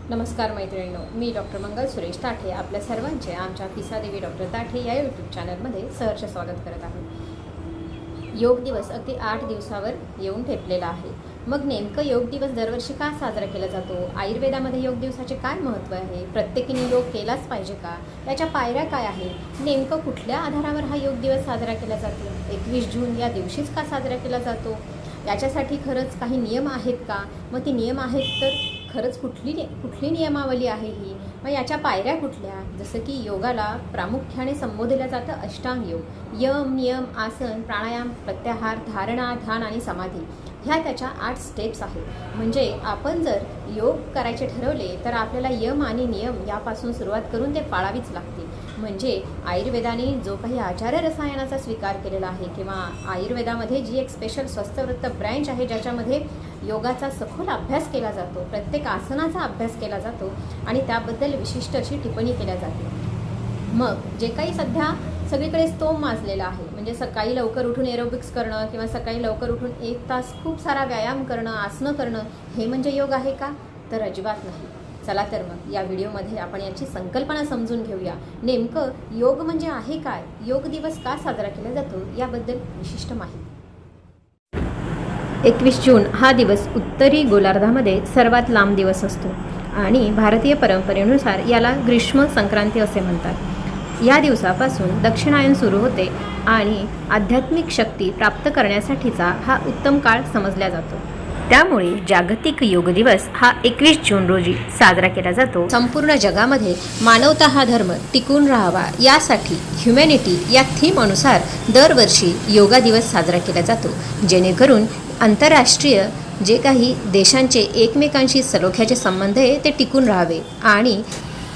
नमस्कार मैत्रिणींनो, मी डॉक्टर मंगल सुरेश ताठे आपल्या सर्वांचे आमच्या पिसादेवी डॉक्टर ताठे या यूट्यूब चॅनलमध्ये सहर्ष स्वागत करत आहे. योग दिवस अगदी 8 दिवसावर येऊन ठेपलेला आहे. मग नेमकं योग दिवस दरवर्षी का साजरा केला जातो? आयुर्वेदामध्ये योग दिवसाचे काय महत्त्व आहे? प्रत्येकीने योग केलाच पाहिजे का? याच्या पायऱ्या काय आहेत? नेमकं कुठल्या आधारावर हा योग दिवस साजरा केला जातो? 21 जून या दिवशीच का साजरा केला जातो? याच्यासाठी खरंच काही नियम आहेत का? मग ती नियम आहेत तर खरंच कुठली नियमावली आहे ही? मग याच्या पायऱ्या कुठल्या? जसं की योगाला प्रामुख्याने संबोधलं जातं अष्टांग योग. यम, नियम, आसन, प्राणायाम, प्रत्याहार, धारणा, ध्यान आणि समाधी ह्या त्याच्या 8 स्टेप्स आहेत. म्हणजे आपण जर योग करायचे ठरवले तर आपल्याला यम आणि नियम यापासून सुरुवात करून ते पाळावीच लागते. म्हणजे आयुर्वेदाने जो काही आचार्य रसायनाचा स्वीकार केलेला आहे किंवा आयुर्वेदामध्ये जी एक स्पेशल स्वस्थवृत्त ब्रँच आहे ज्याच्यामध्ये योगाचा सखोल अभ्यास केला जातो, प्रत्येक आसनाचा अभ्यास केला जातो आणि त्याबद्दल विशिष्ट अशी टिप्पणी केल्या जाते. मग जे काही सध्या सगळीकडे स्तोम माजलेला आहे, म्हणजे सकाळी लवकर उठून एरोबिक्स करणं किंवा सकाळी लवकर उठून 1 तास खूप सारा व्यायाम करणं, आसनं करणं हे म्हणजे योग आहे का? तर अजिबात नाही. चला तर मग या व्हिडिओमध्ये आपण याची संकल्पना समजून घेऊया. नेमकं योग म्हणजे आहे काय? योग दिवस का साजरा केला जातो याबद्दल विशिष्ट माहिती. 21 जून हा दिवस उत्तरी गोलार्धामध्ये सर्वात लांब दिवस असतो आणि भारतीय परंपरेनुसार याला ग्रीष्म संक्रांती असे म्हणतात. या दिवसापासून दक्षिणायन सुरू होते आणि आध्यात्मिक शक्ती प्राप्त करण्यासाठीचा हा उत्तम काळ समजला जातो. त्यामुळे जागतिक योग दिवस हा 21 जून रोजी साजरा केला जातो. संपूर्ण जगामध्ये मानवता हा धर्म टिकून राहावा यासाठी ह्युमॅनिटी या थीम अनुसार दरवर्षी योगा दिवस साजरा केला जातो, जेणेकरून आंतरराष्ट्रीय जे काही देशांचे एकमेकांशी सलोख्याचे संबंध आहे ते टिकून राहावे आणि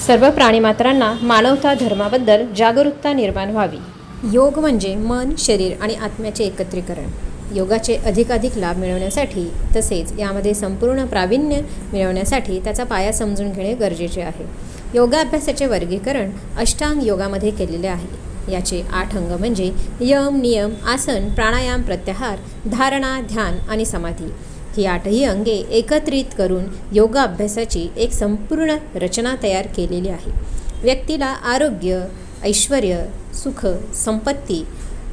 सर्व प्राणीमात्रांना मानवता धर्माबद्दल जागरूकता निर्माण व्हावी. योग म्हणजे मन, शरीर आणि आत्म्याचे एकत्रीकरण. योगाचे अधिकाधिक लाभ मिळवण्यासाठी तसेच यामध्ये संपूर्ण प्रावीण्य मिळवण्यासाठी त्याचा पाया समजून घेणे गरजेचे आहे. योगाभ्यासाचे वर्गीकरण अष्टांग योगामध्ये केलेले आहे. याचे 8 अंग म्हणजे यम, नियम, आसन, प्राणायाम, प्रत्याहार, धारणा, ध्यान आणि समाधी ही 8ही अंगे एकत्रित करून योगाभ्यासाची एक संपूर्ण रचना तयार केलेली आहे. व्यक्तीला आरोग्य, ऐश्वर्य, सुख, संपत्ती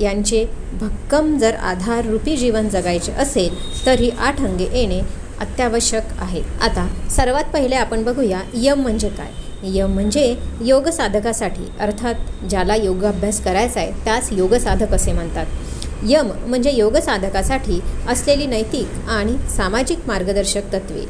यांचे भक्कम जर आधाररूपी जीवन जगायचे असेल तर ही 8 अंगे येणे अत्यावश्यक आहे. आता सर्वात पहिले आपण बघूया यम म्हणजे काय. यम म्हणजे योग साधकासाठी अर्थात ज्याला योगाभ्यास करायचा आहे त्यास योग साधक असे म्हणतात. यम म्हणजे योग साधकासाठी असलेली नैतिक आणि सामाजिक मार्गदर्शक तत्वे.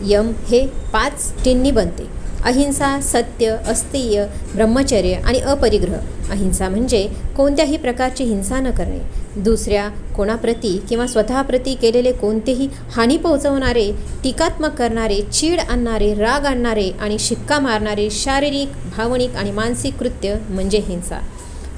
यम हे 5 टींनी बनते: अहिंसा, सत्य, अस्तेय, ब्रह्मचर्य आणि अपरिग्रह. अहिंसा म्हणजे कोणत्याही प्रकारची हिंसा न करणे, दुसऱ्या कोणाप्रती किंवा स्वतःप्रती केलेले कोणतेही हानी पोहोचवणारे, टीकात्मक करणारे, चीड आणणारे, राग आणणारे आणि शिक्का मारणारे शारीरिक, भावनिक आणि मानसिक कृत्य म्हणजे हिंसा.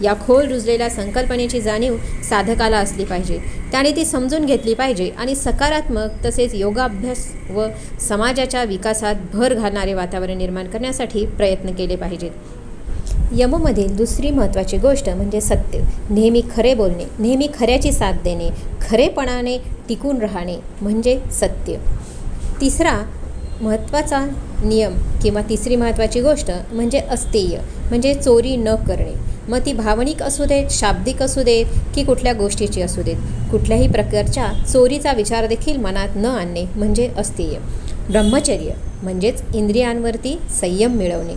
या खोल रुजलेल्या संकल्पनेची जाणीव साधकाला असली पाहिजे, त्याने ती समजून घेतली पाहिजे आणि सकारात्मक तसेच योगाभ्यास व समाजाच्या विकासात भर घालणारे वातावरण निर्माण करण्यासाठी प्रयत्न केले पाहिजेत. यममधील दुसरी महत्त्वाची गोष्ट म्हणजे सत्य. नेहमी खरे बोलणे, नेहमी खऱ्याची साथ देणे, खरेपणाने टिकून राहणे म्हणजे सत्य. तिसरा महत्त्वाचा नियम किंवा तिसरी महत्त्वाची गोष्ट म्हणजे अस्तेय म्हणजे चोरी न करणे. मग ती भावनिक असू देत, शाब्दिक असू देत की कुठल्या गोष्टीची असू देत, कुठल्याही प्रकारच्या चोरीचा विचार देखील मनात न आणणे म्हणजे अस्तेय. ब्रह्मचर्य म्हणजेच इंद्रियांवरती संयम मिळवणे.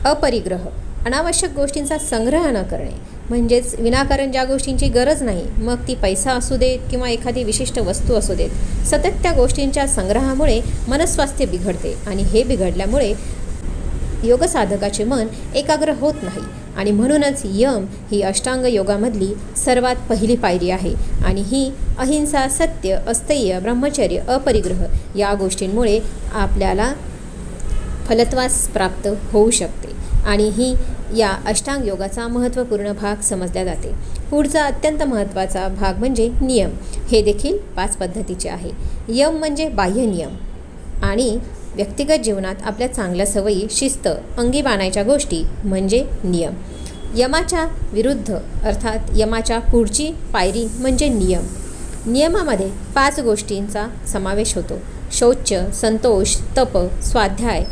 अपरिग्रह अनावश्यक गोष्टींचा संग्रह न करणे म्हणजेच विनाकारण ज्या गोष्टींची गरज नाही, मग ती पैसा असू देत किंवा एखादी विशिष्ट वस्तू असू देत, सतत त्या गोष्टींच्या संग्रहामुळे मनस्वास्थ्य बिघडते आणि हे बिघडल्यामुळे योगसाधकाचे मन एकाग्र होत नाही आणि म्हणूनच यम ही अष्टांग योगामधली सर्वात पहिली पायरी आहे आणि ही अहिंसा, सत्य, अस्तेय, ब्रह्मचर्य, अपरिग्रह या गोष्टींमुळे आपल्याला फलत्वास प्राप्त होऊ शकते आणि ही या अष्टांग योगाचा महत्त्वपूर्ण भाग समजला जाते. पुढचा अत्यंत महत्त्वाचा भाग म्हणजे नियम. हे देखील 5 पद्धतीचे आहे. यम म्हणजे बाह्य नियम आणि व्यक्तिगत जीवनात आपल्या चांगल्या सवयी, शिस्त, अंगी बाणायच्या गोष्टी म्हणजे नियम. यमाच्या विरुद्ध अर्थात यमाच्या पुढची पायरी म्हणजे नियम. नियमामध्ये 5 गोष्टींचा समावेश होतो: शौच, संतोष, तप, स्वाध्याय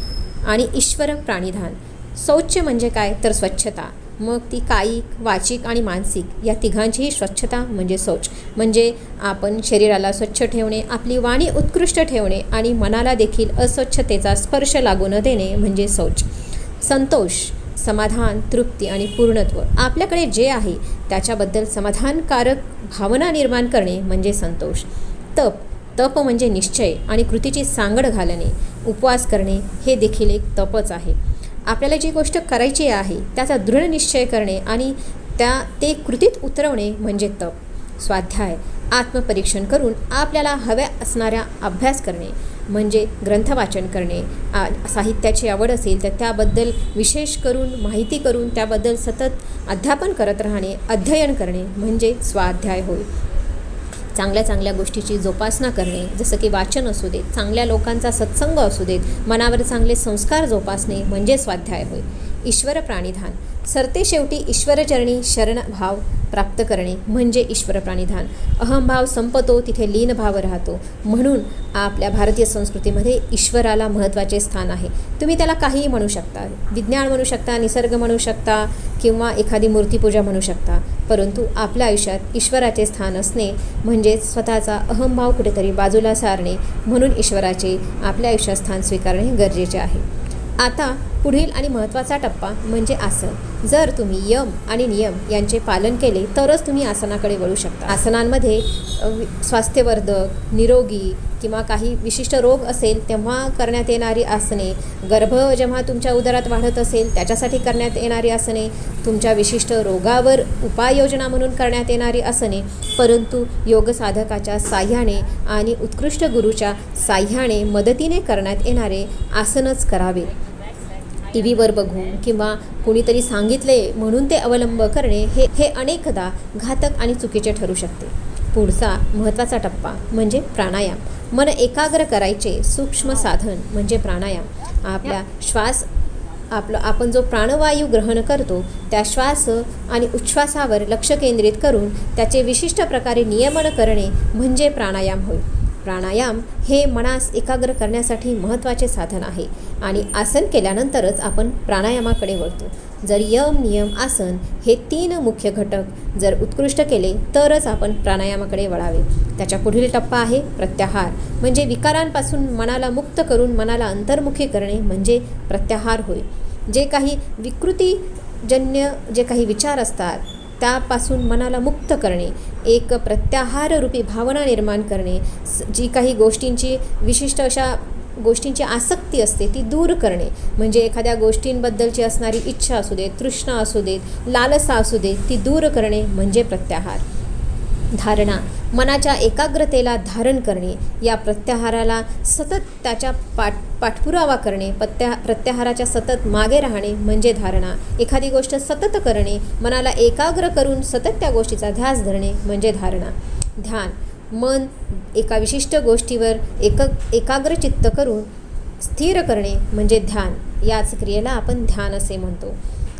आणि ईश्वर प्राणिधान. शौच म्हणजे काय तर स्वच्छता, मग ती कायिक, वाचिक आणि मानसिक या तिघांचीही स्वच्छता म्हणजे शौच. म्हणजे आपण शरीराला स्वच्छ ठेवणे, आपली वाणी उत्कृष्ट ठेवणे आणि मनाला देखील अस्वच्छतेचा स्पर्श लागू न देणे म्हणजे शौच. संतोष, समाधान, तृप्ती आणि पूर्णत्व, आपल्याकडे जे आहे त्याच्याबद्दल समाधानकारक भावना निर्माण करणे म्हणजे संतोष. तप म्हणजे निश्चय आणि कृतीची सांगड घालणे. उपवास करणे हे देखील एक तपच आहे. आपल्याला जी गोष्ट करायची आहे त्याचा दृढ निश्चय करणे आणि ते कृतीत उतरवणे म्हणजे तप. स्वाध्याय, आत्मपरीक्षण करून आपल्याला हव्या असणाऱ्या अभ्यास करणे म्हणजे ग्रंथ वाचन करणे. साहित्याची आवड असेल तर त्याबद्दल विशेष करून माहिती करून त्याबद्दल सतत अध्यापन करत राहणे, अध्ययन करणे म्हणजे स्वाध्याय होय. चांगल्या चांगल्या गोष्टीची जोपासना करणे, जसं की वाचन असू देत, चांगल्या लोकांचा सत्संग असू देत, मनावर चांगले संस्कार जोपासणे म्हणजे स्वाध्याय होय. ईश्वर प्राणिधान, सरतेशेवटी ईश्वरचरणी शरणभाव प्राप्त करणे म्हणजे ईश्वर प्राणिधान. अहंभाव संपतो तिथे लीनभाव राहतो. म्हणून आपल्या भारतीय संस्कृतीमध्ये ईश्वराला महत्त्वाचे स्थान आहे. तुम्ही त्याला काहीही म्हणू शकता, विज्ञान म्हणू शकता, निसर्ग म्हणू शकता किंवा एखादी मूर्तीपूजा म्हणू शकता, परंतु आपल्या आयुष्यात ईश्वराचे स्थान असणे म्हणजे स्वतःचा अहंभाव कुठेतरी बाजूला सारणे. म्हणून ईश्वराचे आपल्या आयुष्यात स्थान स्वीकारणे गरजेचे आहे. आता पुढील आणि महत्त्वाचा टप्पा म्हणजे आसन. जर तुम्ही यम आणि नियम यांचे पालन केले तरच तुम्ही आसनाकडे वळू शकता. आसनांमध्ये स्वास्थ्यवर्धक, निरोगी किंवा काही विशिष्ट रोग असेल तेव्हा करण्यात येणारी आसने, गर्भ जेव्हा तुमच्या उदरात वाढत असेल त्याच्यासाठी करण्यात येणारी आसने, तुमच्या विशिष्ट रोगावर उपाययोजना म्हणून करण्यात येणारी आसने, परंतु योगसाधकाच्या साह्याने आणि उत्कृष्ट गुरूच्या साह्याने मदतीने करण्यात येणारे आसनच करावे. टी व्हीवर बघून किंवा कुणीतरी सांगितले म्हणून ते अवलंब करणे हे अनेकदा घातक आणि चुकीचे ठरू शकते. पुढचा महत्त्वाचा टप्पा म्हणजे प्राणायाम. मन एकाग्र करायचे सूक्ष्म साधन म्हणजे प्राणायाम. आपण जो प्राणवायू ग्रहण करतो त्या श्वास आणि उच्छ्वासावर लक्ष केंद्रित करून त्याचे विशिष्ट प्रकारे नियमन करणे म्हणजे प्राणायाम होय. प्राणायाम हे मनास एकाग्र करण्यासाठी महत्त्वाचे साधन आहे आणि आसन केल्यानंतरच आपण प्राणायामाकडे वळतो. जर यम, नियम, आसन हे 3 मुख्य घटक जर उत्कृष्ट केले तरच आपण प्राणायामाकडे वळावे. त्याच्या पुढील टप्पा आहे प्रत्याहार, म्हणजे विकारांपासून मनाला मुक्त करून मनाला अंतर्मुखी करणे म्हणजे प्रत्याहार होय. जे काही विकृतीजन्य जे काही विचार असतात त्यापासून मनाला मुक्त करणे, एक प्रत्याहाररूपी भावना निर्माण करणे, जी काही गोष्टींची विशिष्ट अशा गोष्टींची आसक्ती असते ती दूर करणे, म्हणजे एखाद्या गोष्टींबद्दलची असणारी इच्छा असू देत, तृष्णा असू देत, लालसा असू देत, ती दूर करणे म्हणजे प्रत्याहार. धारणा, मनाच्या एकाग्रतेला धारण करणे, या प्रत्याहाराला सतत त्याच्या पाठपुरावा करणे, प्रत्याहाराच्या सतत मागे राहणे म्हणजे धारणा. एखादी गोष्ट सतत करणे, मनाला एकाग्र करून सतत त्या गोष्टीचा ध्यास धरणे म्हणजे धारणा. ध्यान, मन एका विशिष्ट गोष्टीवर एकाग्रचित्त करून स्थिर करणे म्हणजे ध्यान. याच क्रियेला आपण ध्यान असे म्हणतो.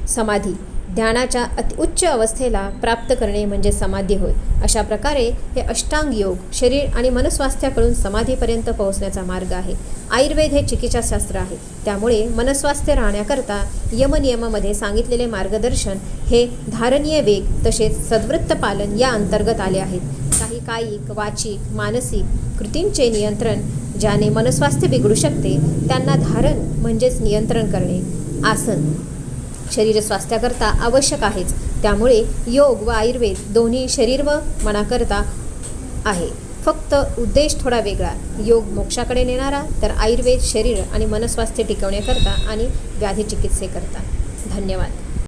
समाधी, ध्यानाच्या अतिउच्च अवस्थेला प्राप्त करणे म्हणजे समाधी होय. अशा प्रकारे हे अष्टांग योग शरीर आणि मनस्वास्थ्याकडून समाधीपर्यंत पोहोचण्याचा मार्ग आहे. आयुर्वेद हे चिकित्साशास्त्र आहे, त्यामुळे मनस्वास्थ्य राहण्याकरता यमनियमामध्ये सांगितलेले मार्गदर्शन हे धारणीय वेग तसेच सद्वृत्त पालन या अंतर्गत आले आहेत. काही कायिक, वाचिक, मानसिक कृतींचे नियंत्रण ज्याने मनस्वास्थ्य बिघडू शकते त्यांना धारण म्हणजेच नियंत्रण करणे. आसन शरीर स्वास्थ्याकरता आवश्यक आहेच, त्यामुळे योग व आयुर्वेद दोन्ही शरीर व मनाकरता आहे. फक्त उद्देश थोडा वेगळा. योग मोक्षाकडे नेणारा तर आयुर्वेद शरीर आणि मनस्वास्थ्य टिकवण्याकरता आणि व्याधी चिकित्सेकरता. धन्यवाद.